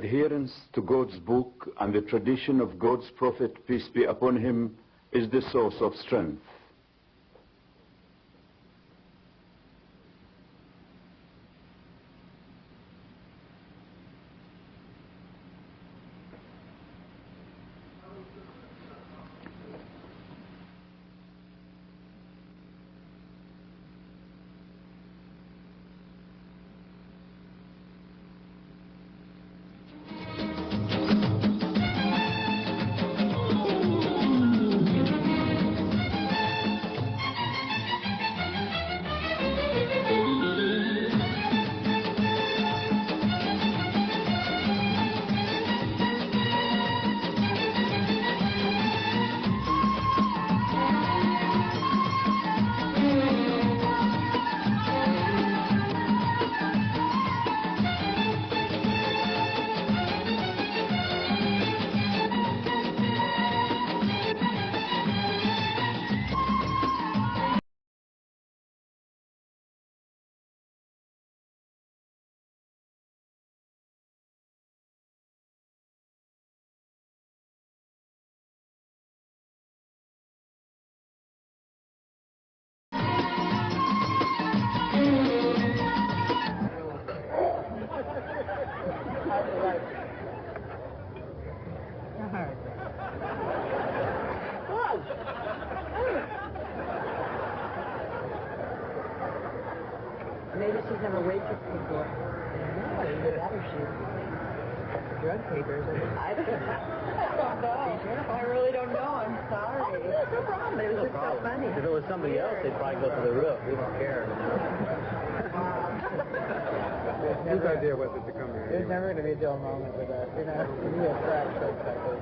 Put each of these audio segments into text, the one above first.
adherence to God's book and the tradition of God's prophet, peace be upon him, is the source of strength. Maybe she's never waitressed before. No, either that or she's drug papers. I don't know. I really don't know. I'm sorry. Oh, no problem. It was just so funny. If it was somebody else, they'd probably go to the roof. We don't care. Whose idea was it to come here? There's never going to be a dull moment with us. You know, we have cracked jokes like this.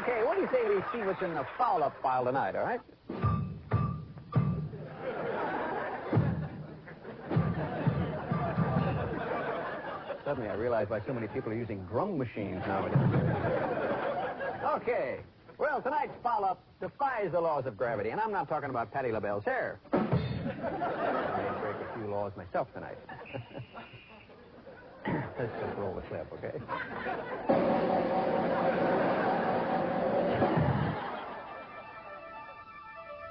Okay, what do you say we see what's in the foul-up file tonight, all right? Suddenly I realize why so many people are using drum machines nowadays. Okay, well, tonight's foul-up defies the laws of gravity, and I'm not talking about Patti LaBelle's hair. I may break a few laws myself tonight. Let's just roll the clip, okay?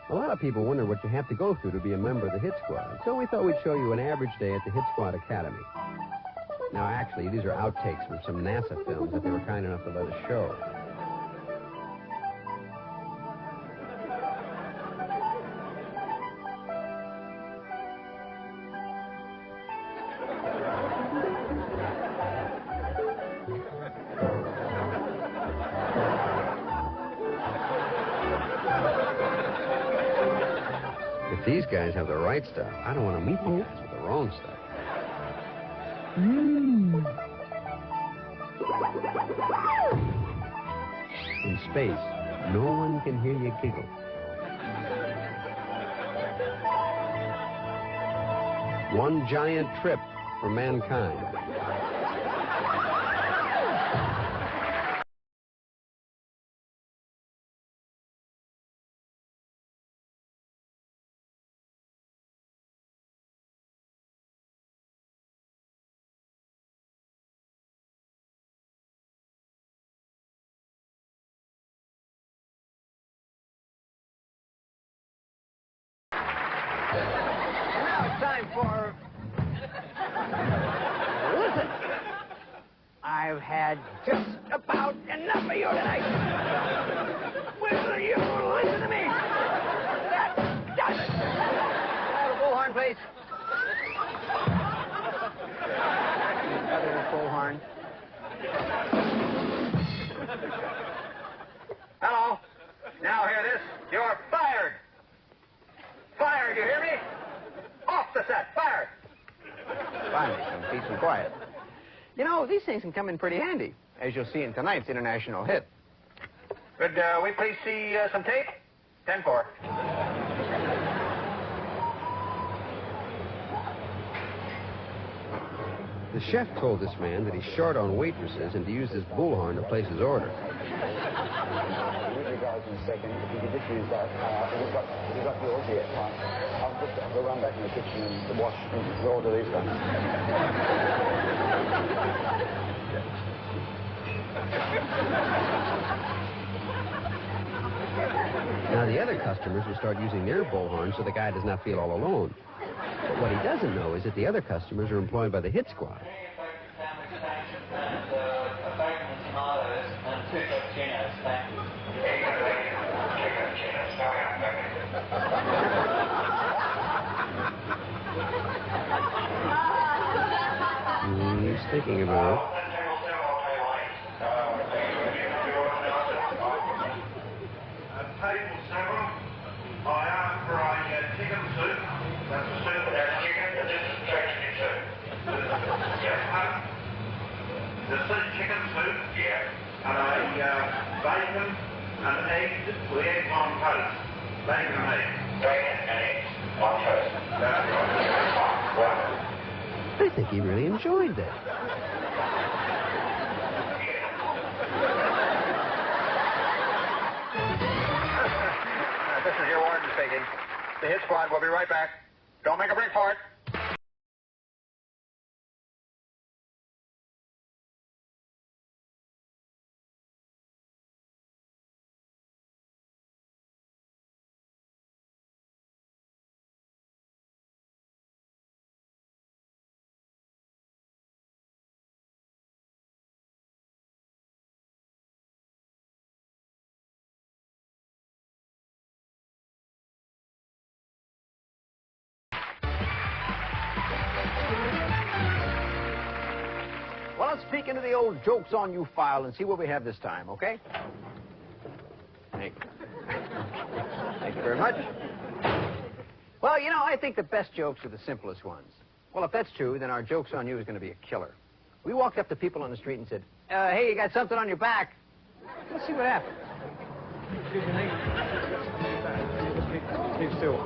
A lot of people wonder what you have to go through to be a member of the Hit Squad. So we thought we'd show you an average day at the Hit Squad Academy. Now, actually, these are outtakes from some NASA films that they were kind enough to let us show. If these guys have the right stuff, I don't want to meet the guys with the wrong stuff. In space, no one can hear you giggle. One giant trip for mankind. Now it's time for... Listen! I've had just about enough of you tonight. Will you listen to me? That does it! Have a Bullhorn, please. Other Bullhorn. Hello. Now hear this. You're fired. Fired, you hear me? Off the set, fired. Finally, some peace and quiet. You know, these things can come in pretty handy, as you'll see in tonight's international hit. Could we please see some tape? 10-4. The chef told this man that he's short on waitresses and to use this bullhorn to place his order. With regards in a second, if you could just use that. You've got yours here. I'll just go run back in the kitchen and wash and order these ones. Now the other customers will start using their bullhorn so the guy does not feel all alone. But what he doesn't know is that the other customers are employed by the hit squad. He's thinking about it. Chicken soup, yeah, and bacon and eggs with eggs on toast. Bacon and eggs. Bacon and eggs on toast. That's right. I think he really enjoyed that. This is your warden speaking. The hit squad will be right back. Don't make a break for it. Well, let's peek into the old jokes on you file and see what we have this time, okay? Thank you. Thank you very much. Well, you know, I think the best jokes are the simplest ones. Well, if that's true, then our jokes on you is going to be a killer. We walked up to people on the street and said, hey, you got something on your back. Let's see what happens. Keep still.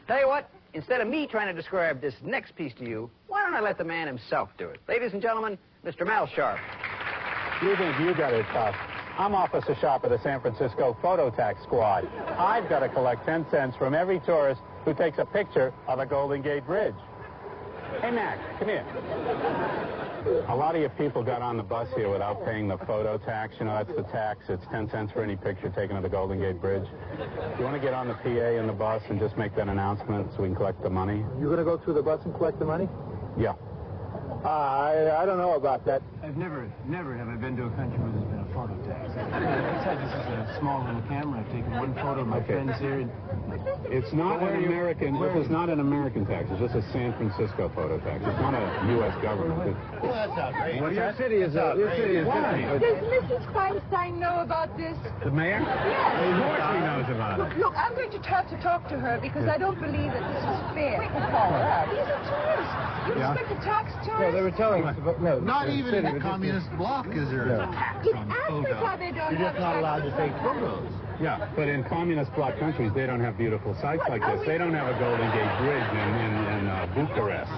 Tell you what, instead of me trying to describe this next piece to you, why don't I let the man himself do it? Ladies and gentlemen, Mr. Mal Sharp. You think you got it tough. I'm officer sharp of the San Francisco Photo Tax Squad. I've got to collect 10 cents from every tourist who takes a picture of the Golden Gate Bridge. Hey, Mac, come here. A lot of you people got on the bus here without paying the photo tax. You know, that's the tax. It's 10 cents for any picture taken of the Golden Gate Bridge. You want to get on the PA in the bus and just make that announcement so we can collect the money? You're going to go through the bus and collect the money? Yeah. I don't know about that. I've never have I been to a country where there's been a photo tax. Besides, this is a small little camera. I've taken one photo of my friends here. It's not an American. This is not an American tax. It's just a San Francisco photo tax. It's not a U.S. government. Well, that's outrageous. Well, your city is different. Does Mrs. Feinstein know about this? The mayor? Yes. Of course he knows about it. Look, I'm going to have to talk to her because I don't believe that this is fair. These are tourists. You expect a tax tourist? Yeah, they were telling us about... No, Not even in a communist bloc is there a tax In on Africa, they don't You're have just not allowed to take photos. Yeah, but in communist bloc countries, they don't have beautiful sites like this. They don't have a Golden Gate Bridge in Bucharest.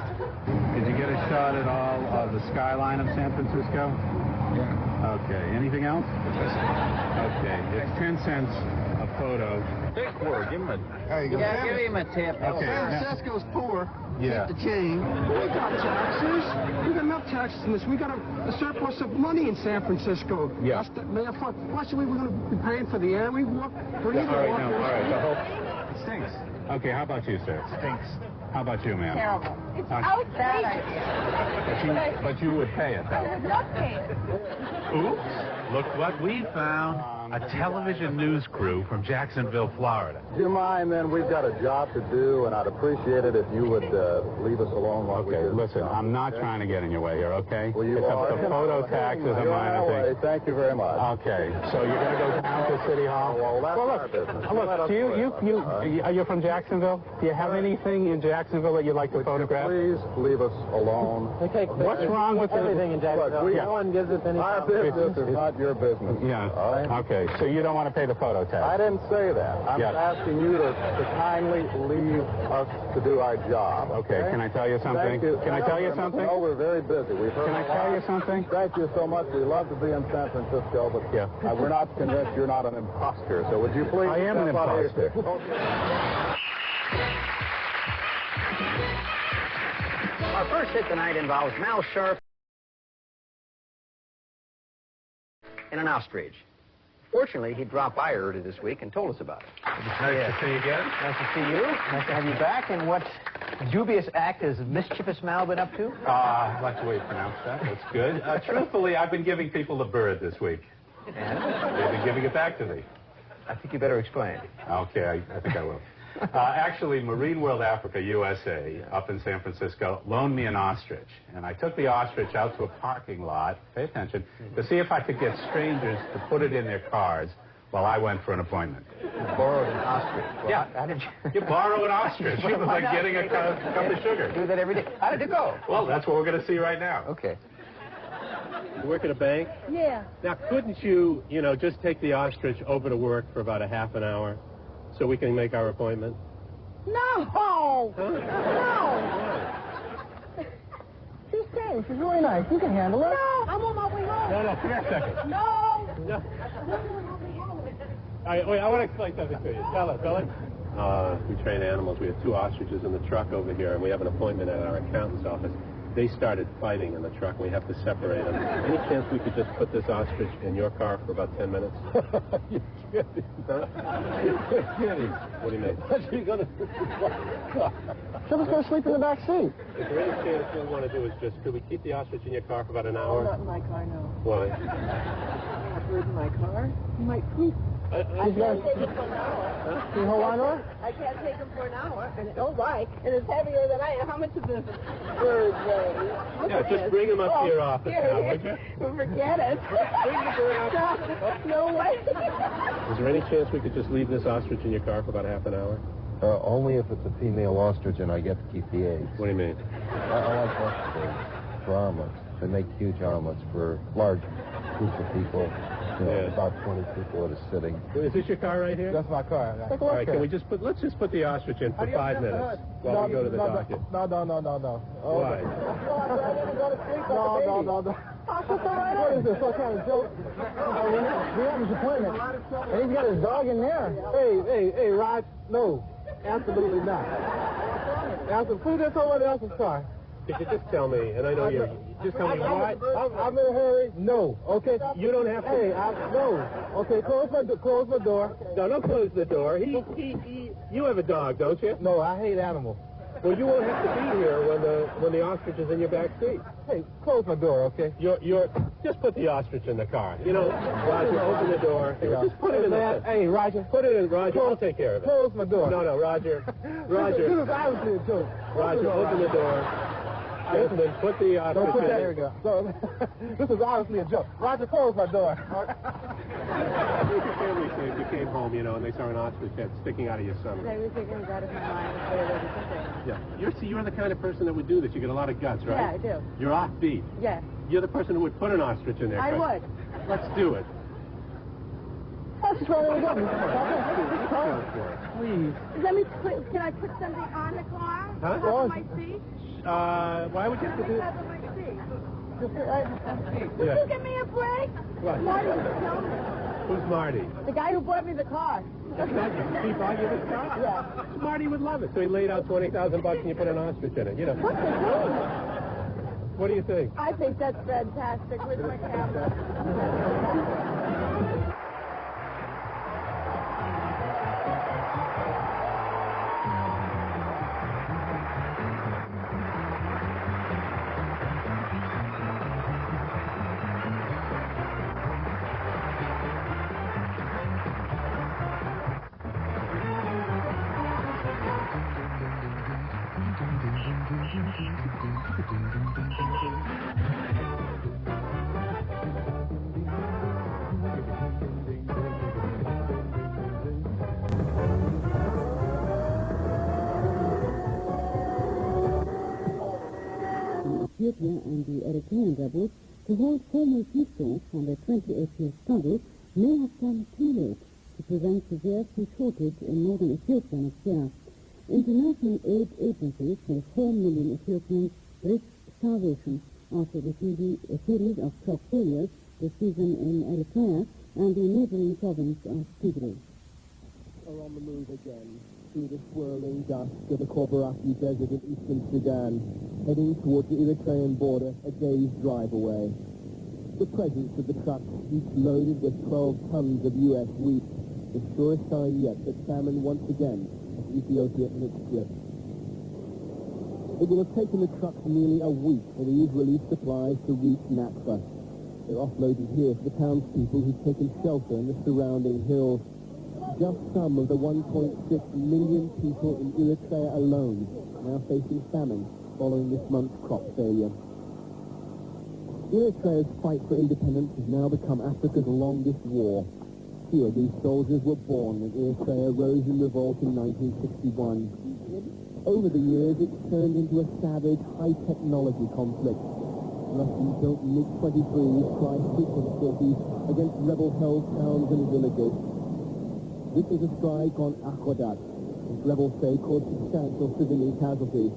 Did you get a shot at all of the skyline of San Francisco? Yeah. Okay. Anything else? Okay. It's 10 cents a photo. Big quarter. Give him a... There you go. Yeah, give him a tip. Okay. San Francisco's poor. Yeah. Keep the change. We got taxes. We got enough taxes in this. We got a surplus of money in San Francisco. Yeah. Why should we going to be paying for the air? We walk. All right. It stinks. Okay, how about you, sir? Stinks. How about you, ma'am? Terrible. It's outrageous. But you would pay it, I though. would not pay it. Oops, look what we found. A television news crew from Jacksonville, Florida. Do you mind, then? We've got a job to do, and I'd appreciate it if you would leave us alone while we do. Okay, listen, I'm not trying to get in your way here, okay? Well, you it's are. The photo tax is a You're minor on our way. thing. Thank you very much. Okay, so you're going to go down to City Hall? Well, that's our look, business. are you from Jacksonville? Do you have anything in Jacksonville that you'd like to photograph? Please leave us alone. What's wrong with everything in Jacksonville? No one gives us any. Our business is not your business. Yeah. All right? Okay, so you don't want to pay the photo tax? I didn't say that. I'm asking you to kindly leave us to do our job. Okay, can I tell you something? Thank you. Can I tell you something? No, we're very busy. Can I tell you something? Thank you so much. We love to be in San Francisco, but we're not convinced you're not an imposter. So would you please... I am an imposter. Our first hit tonight involves Mal Sharp and an ostrich. Fortunately, he dropped by earlier this week and told us about it. It's nice to see you again. Nice to see you. Nice to have you back. And what dubious act has Mischievous Mal been up to? I like the way you pronounce that. That's good. Truthfully, I've been giving people the bird this week. And? They've been giving it back to me. I think you better explain. Okay, I think I will. Actually, Marine World Africa, USA, up in San Francisco, loaned me an ostrich. And I took the ostrich out to a parking lot, pay attention, to see if I could get strangers to put it in their cars while I went for an appointment. You borrowed an ostrich. Well, Yeah. How did You borrow an ostrich. It was like getting a cup of sugar. do that every day? How did it go? Well, that's what we're going to see right now. Okay. You work at a bank? Yeah. Now, couldn't you, just take the ostrich over to work for about a half an hour so we can make our appointment? No! Huh? No! She's strange. She's really nice. You can handle her. No! I'm on my way home. No, come here a second. No! No. All right, wait, I want to explain something to you. Tell it. We train animals. We have 2 ostriches in the truck over here, and we have an appointment at our accountant's office. They started fighting in the truck. We have to separate them. Any chance we could just put this ostrich in your car for about 10 minutes? You're kidding. Huh? You're kidding. What do you mean? What's she going to do? She'll just go sleep in the back seat. Is there any chance what we want to do is could we keep the ostrich in your car for about an hour? Not in my car, no. Why? I have bird in my car. You might poop. I can't take him for an hour. Can you hold on to her? I can't take him for an hour. And why? And it's heavier than I am. How much is this bird weigh? Yeah, just bring him up to your office now, would you? Forget it. Bring the bird up. No way. Is there any chance we could just leave this ostrich in your car for about half an hour? Only if it's a female ostrich and I get to keep the eggs. What do you mean? I like ostriches for omelets. They make huge omelets for large groups of people. About 20 people at a sitting. Is this your car right here? That's my car. All right, can we let's just put the ostrich in for 5 minutes while we go to the doctor. No. Why? No. What is this? What kind of joke? We have his appointment. And he's got his dog in there. Hey, Rod. No, absolutely not. Put this over else's car. Could you just tell me, and I know you just tell me why? I'm in a hurry. No. Okay. You don't have to. Hey, no. Okay, close my door. No, don't close the door. You have a dog, don't you? No, I hate animals. Well, you won't have to be here when the ostrich is in your back seat. Hey, close my door, okay? Just put the ostrich in the car. Roger, open the door. Just put it in the. Hey, Roger. Put it in, Roger. I'll take care of it. Close my door. No, Roger. This is obviously a joke. Roger, open the door. And then put the ostrich Don't put that. in. There we go. So, this is obviously a joke. Roger, close my door. Your family said you came home, and they saw an ostrich head sticking out of your stomach. I was thinking out of my mind. Yeah. You're the kind of person that would do this. You get a lot of guts, right? Yeah, I do. You're offbeat. Yes. You're the person who would put an ostrich in there. I would. Let's do it. Just try it again. Please. Can I put something on the car? Huh? Cover my seat? Why would you have to do that? Cover my seat. Yeah. Will you give me a break? What? Marty was telling me. Who's Marty? The guy who bought me the car. That's not your chief argument, car? Yeah. Marty would love it. So he laid out $20,000 and you put an ostrich in it. You know. What's the deal? What do you think? I think that's fantastic. Where's my camera? Ethiopia and the Eritrean rebels to hold formal peace talks on their 28-year struggle may have come too late to prevent severe food shortage in northern Ethiopia next year. International aid agencies say 4 million Ethiopians risk starvation after receiving a series of crop failures this season in Eritrea and the neighboring province of Tigray. Are on the move again through the swirling dust of the Corporati desert in eastern Sudan, heading towards the Eritrean border a day's drive away. The presence of the trucks, each loaded with 12 tons of U.S. wheat, the surest sign yet that famine once again has Ethiopia in its grip. It will have taken the trucks nearly a week for these relief supplies to reach Nakba. They're offloaded here for the townspeople who've taken shelter in the surrounding hills. Just some of the 1.6 million people in Eritrea alone now facing famine following this month's crop failure. Eritrea's fight for independence has now become Africa's longest war. Few of these soldiers were born when Eritrea rose in revolt in 1961. Over the years, it's turned into a savage, high-technology conflict. Russian-built MiG-23s fly frequent sorties against rebel-held towns and villages. This is a strike on Aqueduct, which rebels say caused substantial civilian casualties.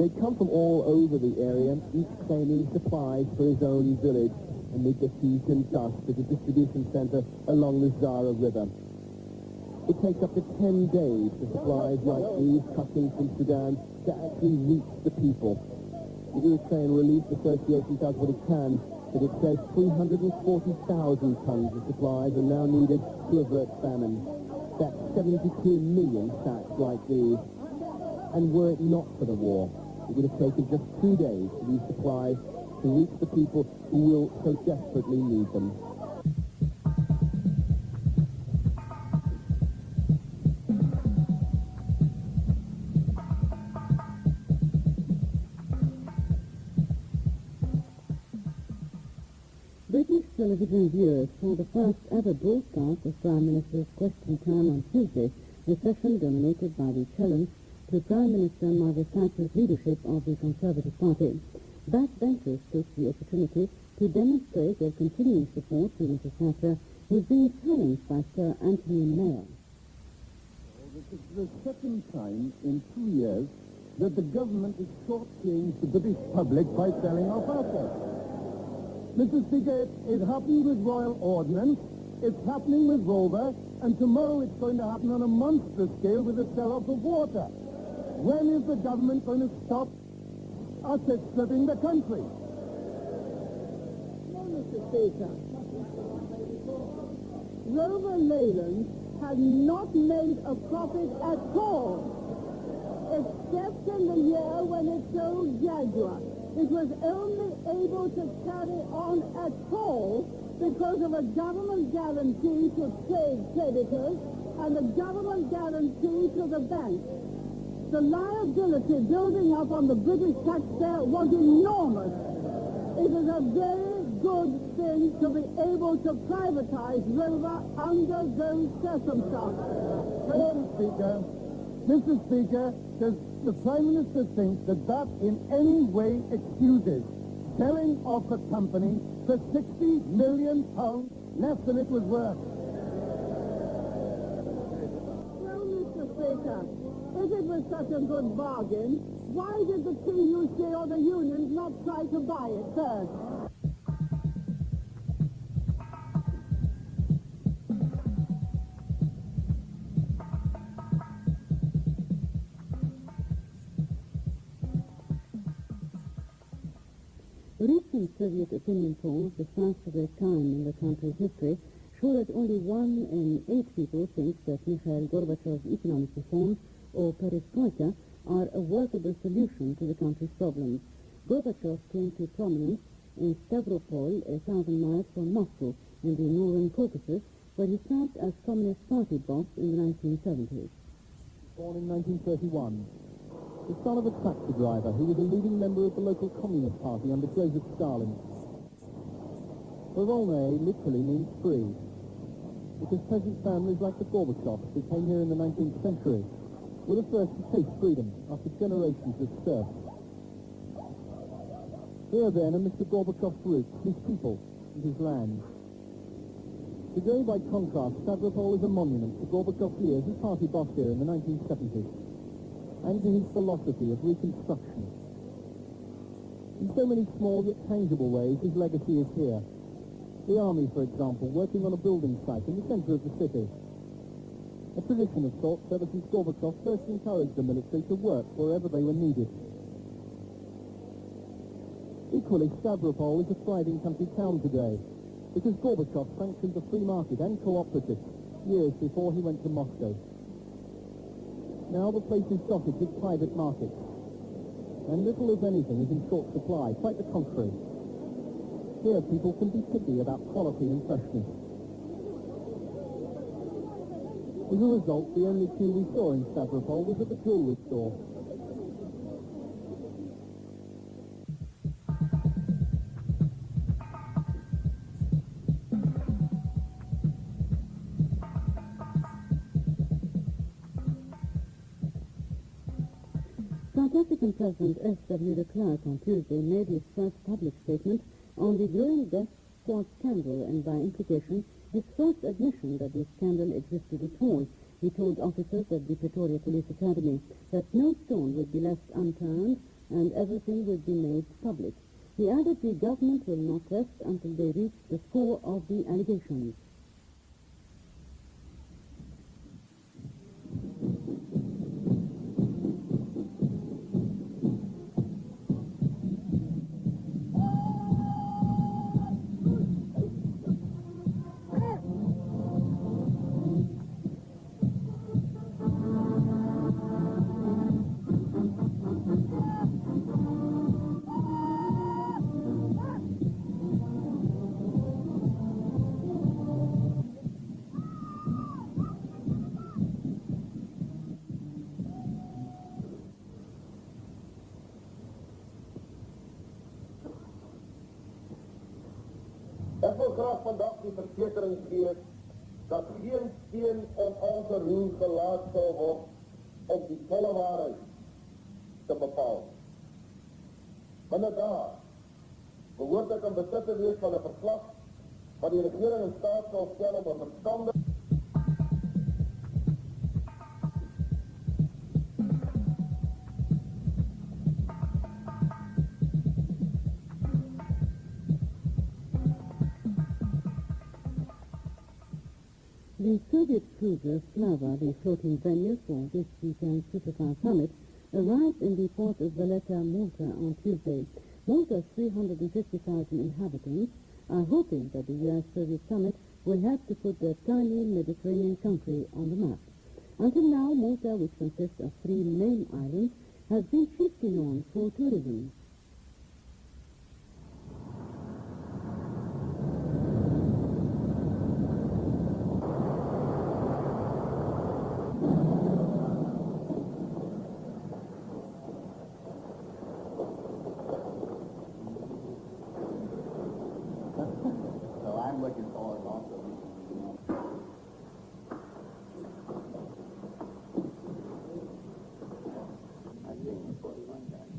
They come from all over the area, each claiming supplies for his own village, amid the heat and dust of the distribution center along the Zara River. It takes up to 10 days for supplies like these trucking from Sudan to actually reach the people. The Eritrean Relief Association does what it can, but it says 340,000 tons of supplies are now needed to avert famine. That's 72 million sacks like these. And were it not for the war, it would have taken just 2 days for these supplies to reach the people who will so desperately need them. British television viewers saw the first ever broadcast of Prime Minister's Question Time on Tuesday, a session dominated by the challenge to Prime Minister Margaret Thatcher's leadership of the Conservative Party. Backbenchers took the opportunity to demonstrate their continuing support to Mrs. Thatcher, who is being challenged by Sir Anthony Mayor. This is the second time in 2 years that the government has shortchanged the British public by selling off assets. Mr. Speaker, it happened with Royal Ordnance, it's happening with Rover, and tomorrow it's going to happen on a monster scale with the sell-off of water. When is the government going to stop asset stripping the country? No, Mr. Speaker. Rover Leyland has not made a profit at all, except in the year when it sold Jaguar. It was only able to carry on at all because of a government guarantee to trade creditors and a government guarantee to the banks. The liability building up on the British taxpayer was enormous. It is a very good thing to be able to privatize Rover under those circumstances. Mr. Speaker, does the Prime Minister think that that in any way excuses selling off a company for £60 million less than it was worth? If it was such a good bargain, why did the TUC or the unions not try to buy it first? Recent Soviet opinion polls, the first of their kind in the country's history, show that only 1 in 8 people think that Mikhail Gorbachev's economic reforms, or perestroika, are a workable solution to the country's problems. Gorbachev came to prominence in Stavropol, 1,000 miles from Moscow, in the northern Caucasus, where he served as Communist Party boss in the 1970s. Born in 1931. The son of a tractor driver who was a leading member of the local Communist Party under Joseph Stalin. Volne literally means free, because peasant families like the Gorbachevs who came here in the 19th century were the first to taste freedom after generations of serfs. Here then are Mr. Gorbachev's roots, his people, and his land. Today, by contrast, Stavropol is a monument to Gorbachev's years as party boss here in the 1970s, and to his philosophy of reconstruction. In so many small yet tangible ways, his legacy is here. The army, for example, working on a building site in the centre of the city. A tradition of sorts ever since Gorbachev first encouraged the military to work wherever they were needed. Equally, Stavropol is a thriving country town today, because Gorbachev sanctioned the free market and cooperatives years before he went to Moscow. Now the place is dotted with private markets, and little, if anything, is in short supply, quite the contrary. Here people can be picky about quality and freshness. As a result, the only queue we saw in Stavropol was at the jewellery store. South African President S.W. de Klerk on Tuesday made his first public statement on the growing death squad scandal, and by implication, his first admission that the scandal existed at all. He told officers at the Pretoria Police Academy that no stone would be left unturned and everything would be made public. He added the government will not rest until they reach the score of the allegations. Ik wil graag vandaag die verzekering geven dat geen steen in onze roer gelaat zal worden om die volle waarheid te bepalen. Inderdaad, behoort ek in besit te wees van 'n verslag wat die regering in staat sal stel om 'n verstandige The Soviet cruiser Slava, the floating venue for this weekend's Superstar Summit, arrived in the port of Valletta, Malta on Tuesday. Malta's 350,000 inhabitants are hoping that the US-Soviet summit will help to put their tiny Mediterranean country on the map. Until now, Malta, which consists of 3 main islands, has been chiefly known for tourism.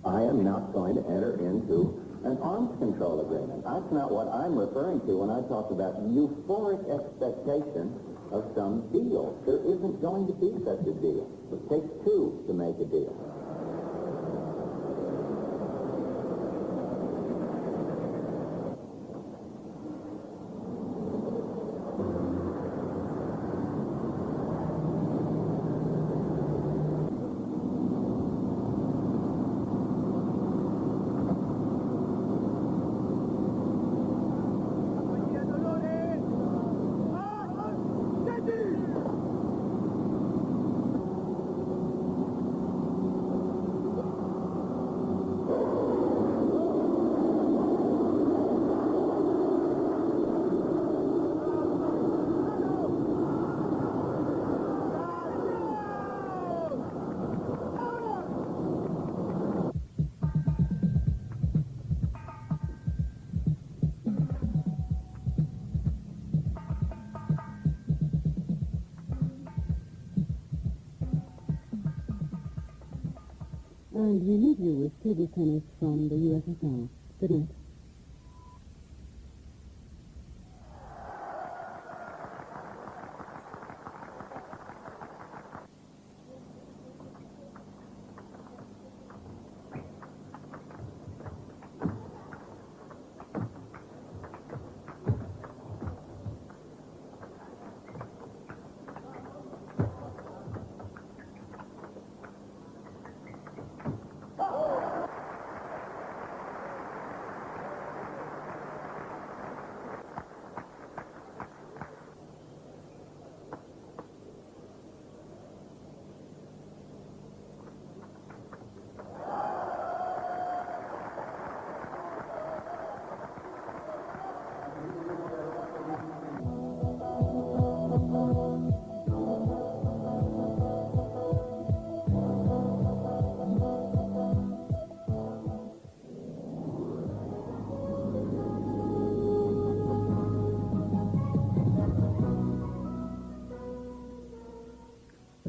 I am not going to enter into an arms control agreement. That's not what I'm referring to when I talk about euphoric expectation of some deal. There isn't going to be such a deal. It takes two to make a deal. And we leave you with table tennis from the USSR. Good night.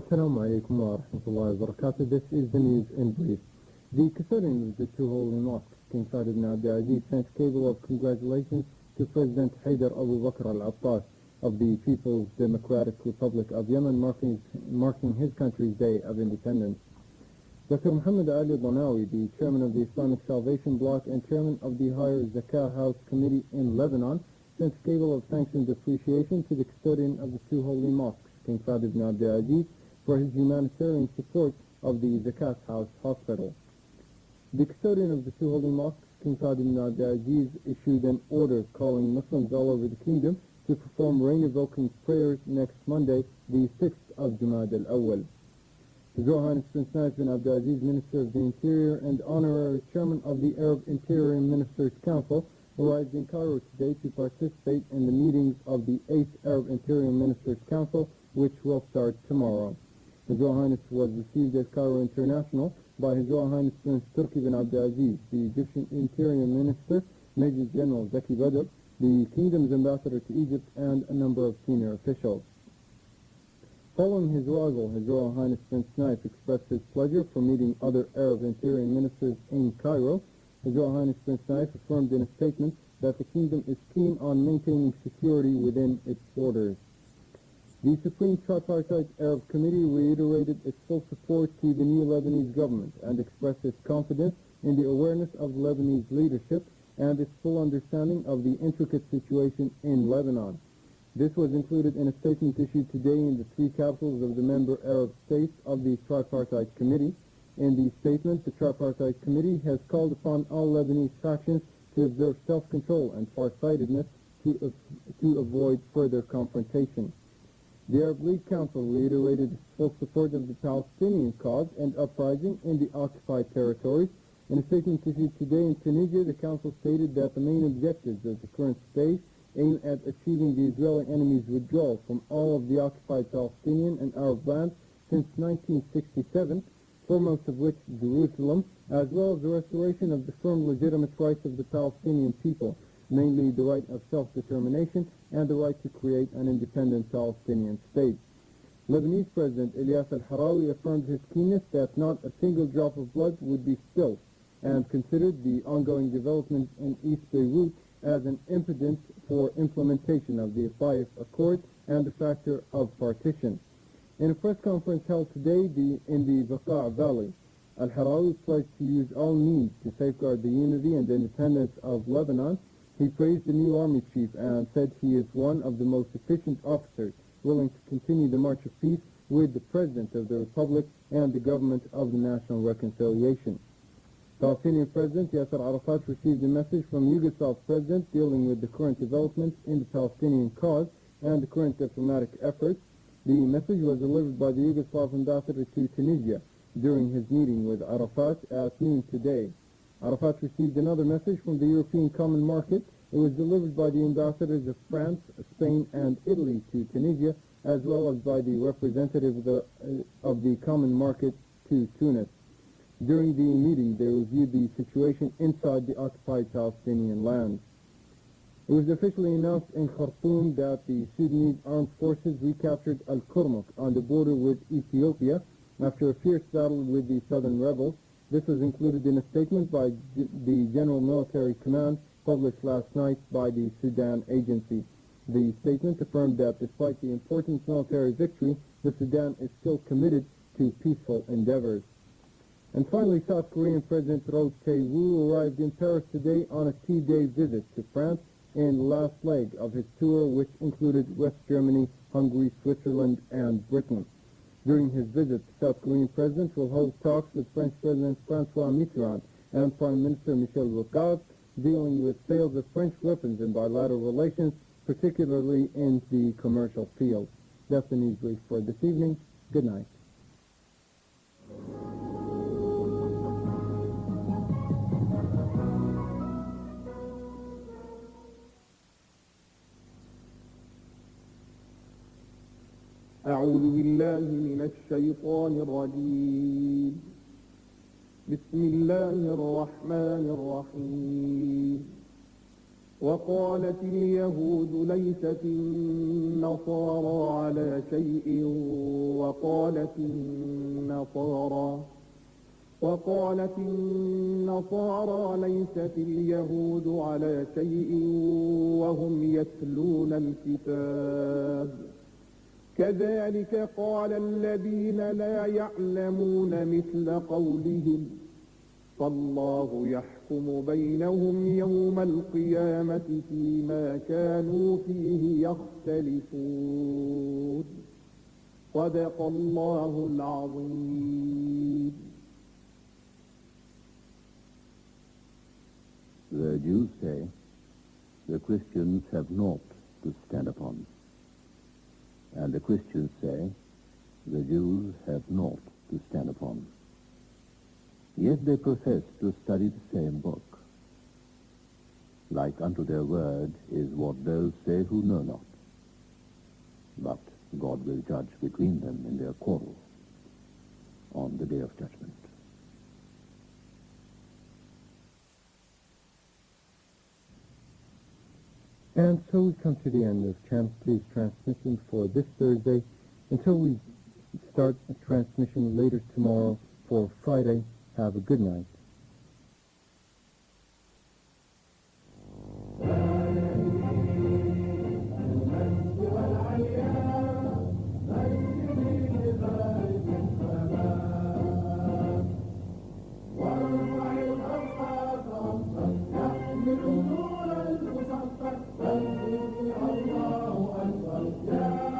Assalamu alaikum wa rahmatullahi wa barakatuh. This is the news in brief. The custodian of the two holy mosques, King Saud ibn Abdulaziz, sent a cable of congratulations to President Haydar Abu Bakr al-Attas of the People's Democratic Republic of Yemen, marking his country's Day of Independence. Dr. Muhammad Ali Donawi, the chairman of the Islamic Salvation Bloc and chairman of the Higher Zakah House Committee in Lebanon, sent a cable of thanks and appreciation to the custodian of the two holy mosques, King Saud ibn Abdulaziz, for his humanitarian support of the Zakat House Hospital. The custodian of the two holy mosques, King Saud ibn Abdulaziz, issued an order calling Muslims all over the kingdom to perform rain-evoking prayers next Monday, the 6th of Jumad al-Awwal. His Royal Highness Prince Naif bin Abdulaziz, Minister of the Interior and Honorary Chairman of the Arab Interior Ministers' Council, arrived in Cairo today to participate in the meetings of the 8th Arab Interior Ministers' Council, which will start tomorrow. His Royal Highness was received at Cairo International by His Royal Highness Prince Turki bin Abdulaziz, the Egyptian Interior Minister, Major General Zaki Badr, the Kingdom's Ambassador to Egypt, and a number of senior officials. Following his arrival, His Royal Highness Prince Naif expressed his pleasure for meeting other Arab Interior Ministers in Cairo. His Royal Highness Prince Naif affirmed in a statement that the Kingdom is keen on maintaining security within its borders. The Supreme Tripartite Arab Committee reiterated its full support to the new Lebanese government and expressed its confidence in the awareness of the Lebanese leadership and its full understanding of the intricate situation in Lebanon. This was included in a statement issued today in the three capitals of the member Arab states of the Tripartite Committee. In the statement, the Tripartite Committee has called upon all Lebanese factions to observe self-control and farsightedness to avoid further confrontation. The Arab League Council reiterated its full support of the Palestinian cause and uprising in the occupied territories. In a statement issued today in Tunisia, the Council stated that the main objectives of the current stage aim at achieving the Israeli enemy's withdrawal from all of the occupied Palestinian and Arab lands since 1967, foremost of which Jerusalem, as well as the restoration of the firm legitimate rights of the Palestinian people, mainly the right of self-determination and the right to create an independent Palestinian state. Lebanese President Ilyas al-Harawi affirmed his keenness that not a single drop of blood would be spilled and considered the ongoing developments in East Beirut as an impediment for implementation of the Taif Accord and the factor of partition. In a press conference held today in the Baqa Valley, Al-Harawi pledged to use all means to safeguard the unity and independence of Lebanon. He praised the new army chief and said he is one of the most efficient officers willing to continue the march of peace with the President of the Republic and the government of the National Reconciliation. Palestinian President Yasser Arafat received a message from Yugoslav President dealing with the current developments in the Palestinian cause and the current diplomatic efforts. The message was delivered by the Yugoslav ambassador to Tunisia during his meeting with Arafat at noon today. Arafat received another message from the European Common Market. It was delivered by the ambassadors of France, Spain, and Italy to Tunisia, as well as by the representative of the Common Market to Tunis. During the meeting, they reviewed the situation inside the occupied Palestinian lands. It was officially announced in Khartoum that the Sudanese armed forces recaptured Al-Kurmuk on the border with Ethiopia after a fierce battle with the southern rebels. This was included in a statement by the General Military Command published last night by the Sudan Agency. The statement affirmed that despite the important military victory, the Sudan is still committed to peaceful endeavors. And finally, South Korean President Roh Tae-woo arrived in Paris today on a 2-day visit to France in the last leg of his tour, which included West Germany, Hungary, Switzerland, and Britain. During his visit, the South Korean President will hold talks with French President François Mitterrand and Prime Minister Michel Rocard, dealing with sales of French weapons and bilateral relations, particularly in the commercial field. That's the news brief for this evening. Good night. أعوذ بالله من الشيطان الرجيم بسم الله الرحمن الرحيم وقالت اليهود ليست النصارى على شيء وقالت النصارى ليست اليهود على شيء وهم يتلون الكتاب كذلك قال الذين لا يعلمون مثل قولهم فالله يحكم بينهم يوم القيامة فيما كانوا فيه يختلفون صدق الله العظيم. The Jews say the Christians have naught to stand upon. And the Christians say, the Jews have naught to stand upon. Yet they profess to study the same book. Like unto their word is what those say who know not. But God will judge between them in their quarrel on the day of judgment. And so we come to the end of Channel 3's transmission for this Thursday. Until we start a transmission later tomorrow for Friday, have a good night. الله أكبر يا